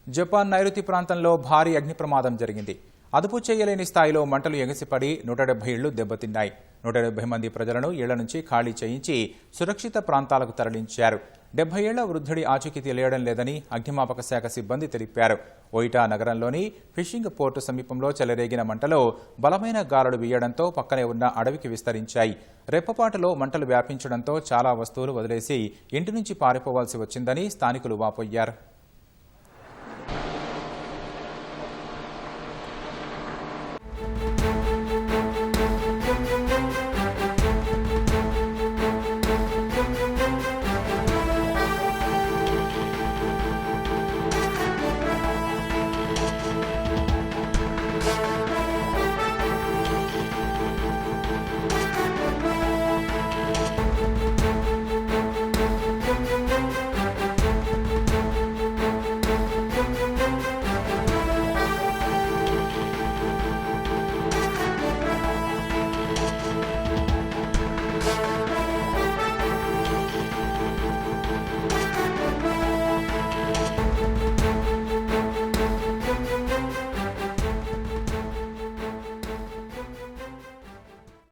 Japan నైరుతి ప్రాంతంలో భారీ అగ్ని ప్రమాదం జరిగింది. అదుపు చేయలేని స్థాయిలో మంటలు ఎగసిపడి 170 ఇళ్లు దెబ్బతిన్నాయి. 170 మంది ప్రజలను ఇళ్ల నుంచి ఖాళీ చేయించి సురక్షిత ప్రాంతాలకు తరలించారు. 70 ఏళ్ల వృద్ధుడి ఆచూకీ తెలియడం లేదని అగ్నిమాపక శాఖ సిబ్బంది తెలిపారు. ఒయిటా నగరంలోని ఫిషింగ్ పోర్టు సమీపంలో చెలరేగిన మంటలో బలమైన గాలులు వీయడంతో పక్కనే ఉన్న అడవికి విస్తరించాయి. రెప్పపాటులో మంటలు వ్యాపించడంతో చాలా వస్తువులు వదిలేసి ఇంటి నుంచి పారిపోవాల్సి వచ్చిందని స్థానికులు వాపోయారు.